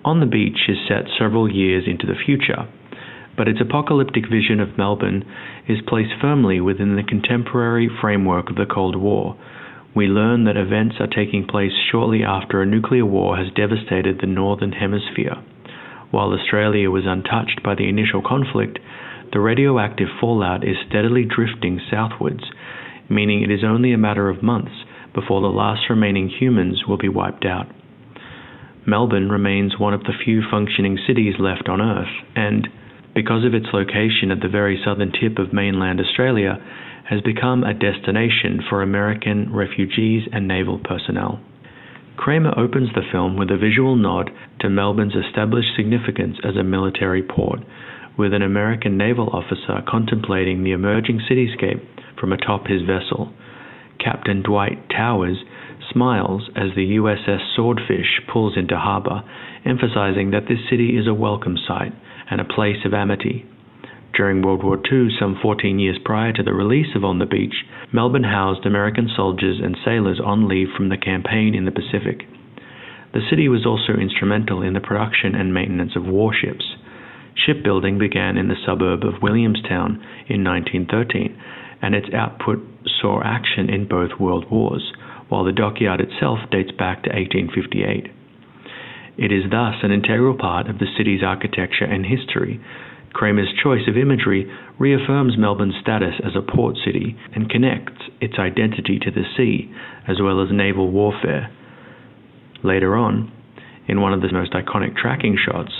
On the Beach is set several years into the future, but its apocalyptic vision of Melbourne is placed firmly within the contemporary framework of the Cold War. We learn that events are taking place shortly after a nuclear war has devastated the Northern Hemisphere. While Australia was untouched by the initial conflict, the radioactive fallout is steadily drifting southwards, meaning it is only a matter of months before the last remaining humans will be wiped out. Melbourne remains one of the few functioning cities left on Earth, and, because of its location at the very southern tip of mainland Australia, has become a destination for American refugees and naval personnel. Kramer opens the film with a visual nod to Melbourne's established significance as a military port, with an American naval officer contemplating the emerging cityscape from atop his vessel. Captain Dwight Towers smiles as the USS Swordfish pulls into harbor, emphasizing that this city is a welcome sight and a place of amity. During World War II, some 14 years prior to the release of On the Beach, Melbourne housed American soldiers and sailors on leave from the campaign in the Pacific. The city was also instrumental in the production and maintenance of warships. Shipbuilding began in the suburb of Williamstown in 1913, and its output saw action in both World Wars, while the dockyard itself dates back to 1858. It is thus an integral part of the city's architecture and history. Kramer's choice of imagery reaffirms Melbourne's status as a port city and connects its identity to the sea, as well as naval warfare. Later on, in one of the most iconic tracking shots,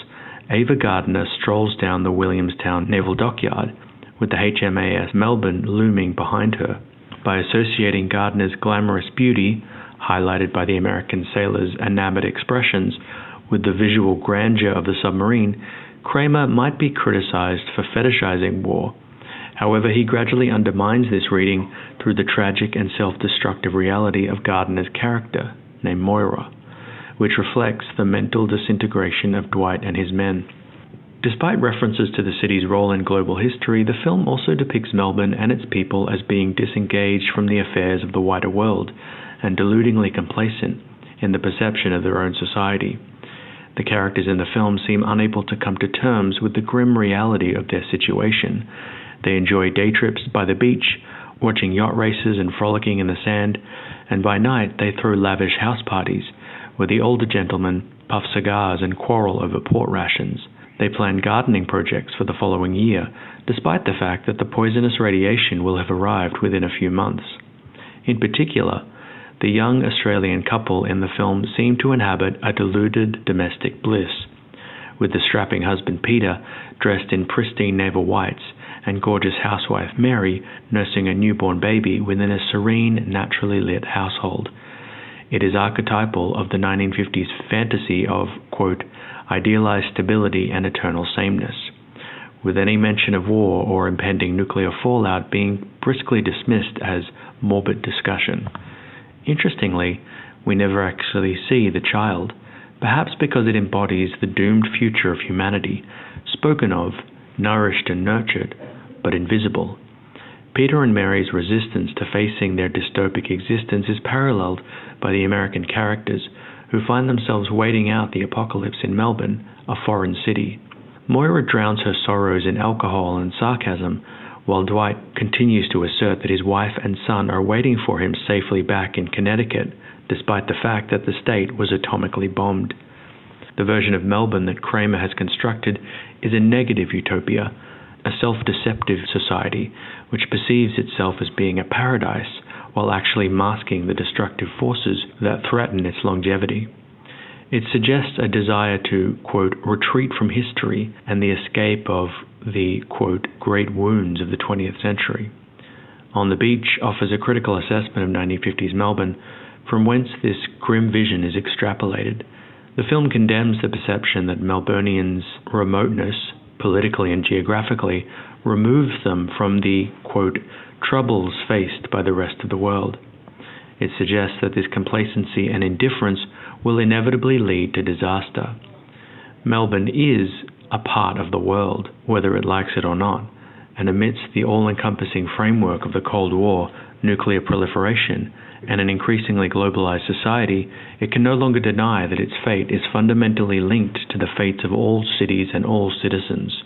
Ava Gardner strolls down the Williamstown Naval Dockyard, with the HMAS Melbourne looming behind her. By associating Gardner's glamorous beauty, highlighted by the American sailors' enamored expressions, with the visual grandeur of the submarine, Kramer might be criticized for fetishizing war. However, he gradually undermines this reading through the tragic and self-destructive reality of Gardner's character, named Moira, which reflects the mental disintegration of Dwight and his men. Despite references to the city's role in global history, the film also depicts Melbourne and its people as being disengaged from the affairs of the wider world and deludingly complacent in the perception of their own society. The characters in the film seem unable to come to terms with the grim reality of their situation. They enjoy day trips by the beach, watching yacht races and frolicking in the sand, and by night they throw lavish house parties, where the older gentlemen puff cigars and quarrel over port rations. They plan gardening projects for the following year, despite the fact that the poisonous radiation will have arrived within a few months. In particular, the young Australian couple in the film seem to inhabit a deluded domestic bliss, with the strapping husband Peter dressed in pristine naval whites and gorgeous housewife Mary nursing a newborn baby within a serene, naturally lit household. It is archetypal of the 1950s fantasy of, quote, idealized stability and eternal sameness, with any mention of war or impending nuclear fallout being briskly dismissed as morbid discussion. Interestingly, we never actually see the child, perhaps because it embodies the doomed future of humanity, spoken of, nourished and nurtured, but invisible. Peter and Mary's resistance to facing their dystopic existence is paralleled by the American characters, who find themselves waiting out the apocalypse in Melbourne, a foreign city. Moira drowns her sorrows in alcohol and sarcasm, while Dwight continues to assert that his wife and son are waiting for him safely back in Connecticut, despite the fact that the state was atomically bombed. The version of Melbourne that Kramer has constructed is a negative utopia, a self-deceptive society which perceives itself as being a paradise while actually masking the destructive forces that threaten its longevity. It suggests a desire to, quote, retreat from history and the escape of the, quote, great wounds of the 20th century. On the Beach offers a critical assessment of 1950s Melbourne, from whence this grim vision is extrapolated. The film condemns the perception that Melburnians' remoteness, politically and geographically, removes them from the, quote, troubles faced by the rest of the world. It suggests that this complacency and indifference will inevitably lead to disaster. Melbourne is a part of the world, whether it likes it or not, and amidst the all-encompassing framework of the Cold War, nuclear proliferation, and an increasingly globalized society, it can no longer deny that its fate is fundamentally linked to the fates of all cities and all citizens.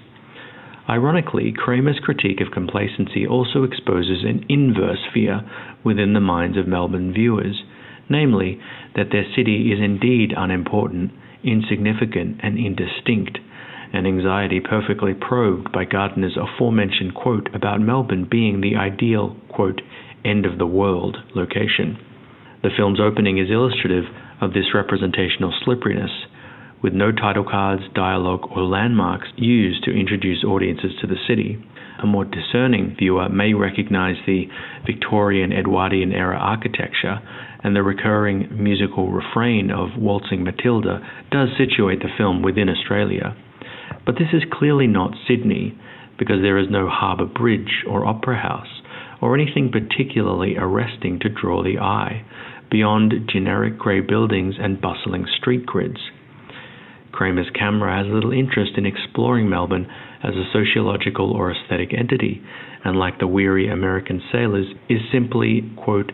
Ironically, Kramer's critique of complacency also exposes an inverse fear within the minds of Melbourne viewers, namely, that their city is indeed unimportant, insignificant, and indistinct, an anxiety perfectly probed by Gardner's aforementioned quote about Melbourne being the ideal, quote, end-of-the-world location. The film's opening is illustrative of this representational slipperiness, with no title cards, dialogue, or landmarks used to introduce audiences to the city. A more discerning viewer may recognize the Victorian Edwardian era architecture, and the recurring musical refrain of Waltzing Matilda does situate the film within Australia. But this is clearly not Sydney, because there is no harbour bridge or opera house, or anything particularly arresting to draw the eye, beyond generic grey buildings and bustling street grids. Kramer's camera has little interest in exploring Melbourne as a sociological or aesthetic entity, and like the weary American sailors, is simply, quote,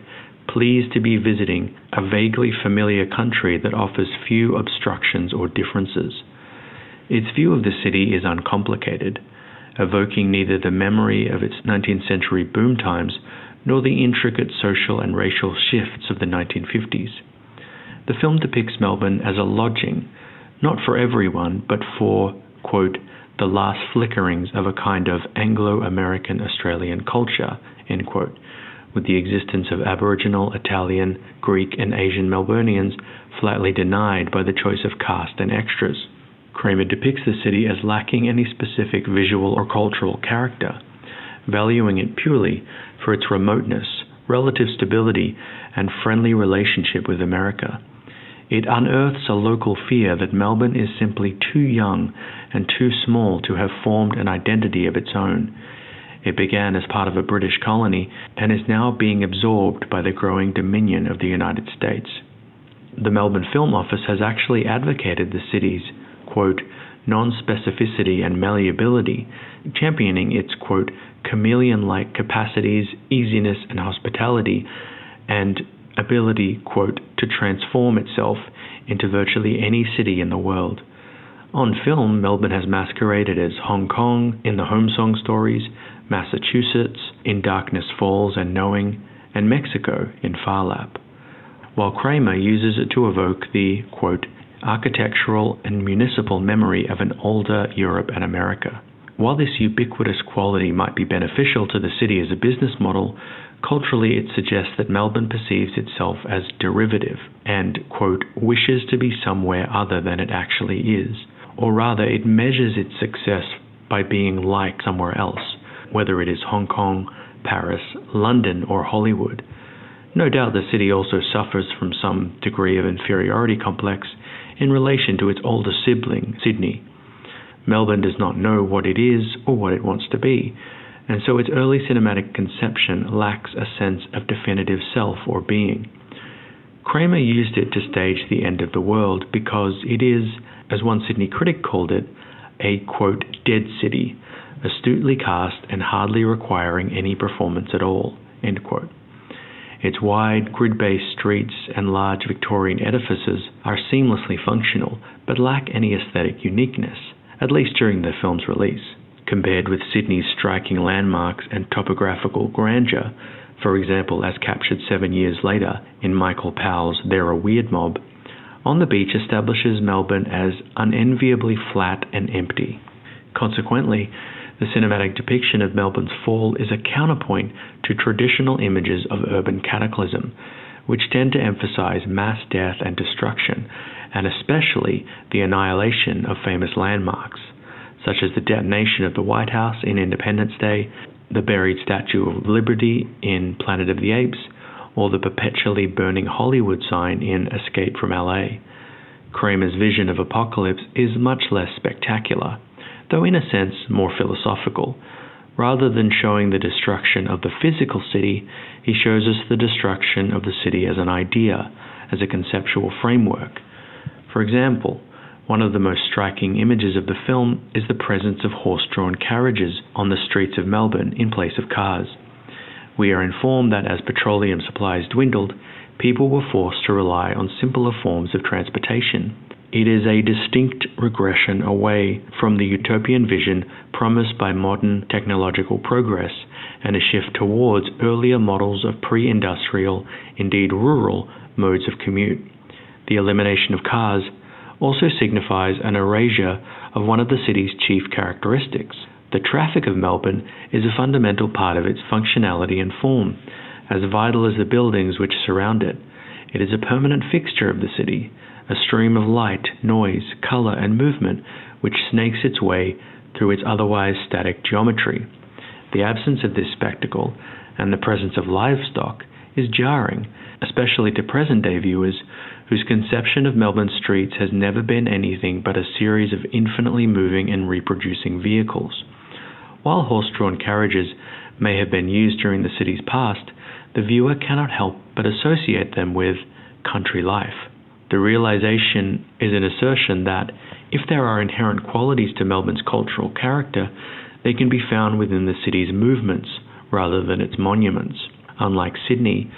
pleased to be visiting a vaguely familiar country that offers few obstructions or differences. Its view of the city is uncomplicated, evoking neither the memory of its 19th century boom times nor the intricate social and racial shifts of the 1950s. The film depicts Melbourne as a lodging, not for everyone, but for, quote, the last flickerings of a kind of Anglo-American Australian culture, end quote, with the existence of Aboriginal, Italian, Greek, and Asian Melburnians flatly denied by the choice of cast and extras. Kramer depicts the city as lacking any specific visual or cultural character, valuing it purely for its remoteness, relative stability, and friendly relationship with America. It unearths a local fear that Melbourne is simply too young and too small to have formed an identity of its own. It began as part of a British colony and is now being absorbed by the growing dominion of the United States. The Melbourne Film Office has actually advocated the city's, quote, non-specificity and malleability, championing its, quote, chameleon-like capacities, easiness, and hospitality, and ability, quote, to transform itself into virtually any city in the world. On film, Melbourne has masqueraded as Hong Kong in the Home Song stories, Massachusetts in Darkness Falls and Knowing, and Mexico in Phar Lap, while Kramer uses it to evoke the, quote, architectural and municipal memory of an older Europe and America. While this ubiquitous quality might be beneficial to the city as a business model, culturally it suggests that Melbourne perceives itself as derivative and, quote, wishes to be somewhere other than it actually is, or rather it measures its success by being like somewhere else, whether it is Hong Kong, Paris, London, or Hollywood. No doubt the city also suffers from some degree of inferiority complex in relation to its older sibling, Sydney. Melbourne does not know what it is or what it wants to be, and so its early cinematic conception lacks a sense of definitive self or being. Kramer used it to stage the end of the world because it is, as one Sydney critic called it, a, quote, dead city, astutely cast and hardly requiring any performance at all, end quote. Its wide, grid-based streets and large Victorian edifices are seamlessly functional, but lack any aesthetic uniqueness, at least during the film's release. Compared with Sydney's striking landmarks and topographical grandeur, for example as captured 7 years later in Michael Powell's They're a Weird Mob, On the Beach establishes Melbourne as unenviably flat and empty. Consequently, the cinematic depiction of Melbourne's fall is a counterpoint to traditional images of urban cataclysm, which tend to emphasize mass death and destruction, and especially the annihilation of famous landmarks, such as the detonation of the White House in Independence Day, the buried Statue of Liberty in Planet of the Apes, or the perpetually burning Hollywood sign in Escape from LA. Kramer's vision of apocalypse is much less spectacular, though in a sense more philosophical. Rather than showing the destruction of the physical city, he shows us the destruction of the city as an idea, as a conceptual framework. For example, one of the most striking images of the film is the presence of horse-drawn carriages on the streets of Melbourne in place of cars. We are informed that as petroleum supplies dwindled, people were forced to rely on simpler forms of transportation. It is a distinct regression away from the utopian vision promised by modern technological progress and a shift towards earlier models of pre-industrial, indeed rural, modes of commute. The elimination of cars also signifies an erasure of one of the city's chief characteristics. The traffic of Melbourne is a fundamental part of its functionality and form, as vital as the buildings which surround it. It is a permanent fixture of the city, a stream of light, noise, color, and movement which snakes its way through its otherwise static geometry. The absence of this spectacle and the presence of livestock is jarring, especially to present-day viewers whose conception of Melbourne streets has never been anything but a series of infinitely moving and reproducing vehicles. While horse-drawn carriages may have been used during the city's past, the viewer cannot help but associate them with country life. The realization is an assertion that, if there are inherent qualities to Melbourne's cultural character, they can be found within the city's movements rather than its monuments. Unlike Sydney,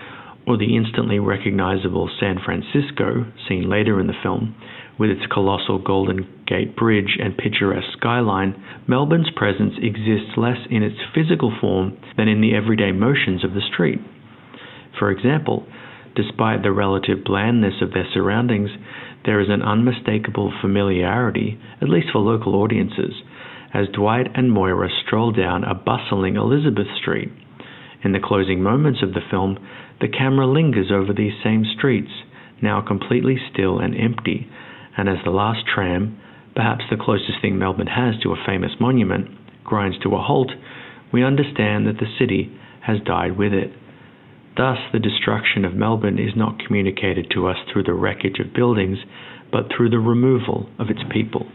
or the instantly recognizable San Francisco, seen later in the film, with its colossal Golden Gate Bridge and picturesque skyline, Melbourne's presence exists less in its physical form than in the everyday motions of the street. For example, despite the relative blandness of their surroundings, there is an unmistakable familiarity, at least for local audiences, as Dwight and Moira stroll down a bustling Elizabeth Street. In the closing moments of the film, the camera lingers over these same streets, now completely still and empty, and as the last tram, perhaps the closest thing Melbourne has to a famous monument, grinds to a halt, we understand that the city has died with it. Thus, the destruction of Melbourne is not communicated to us through the wreckage of buildings, but through the removal of its people.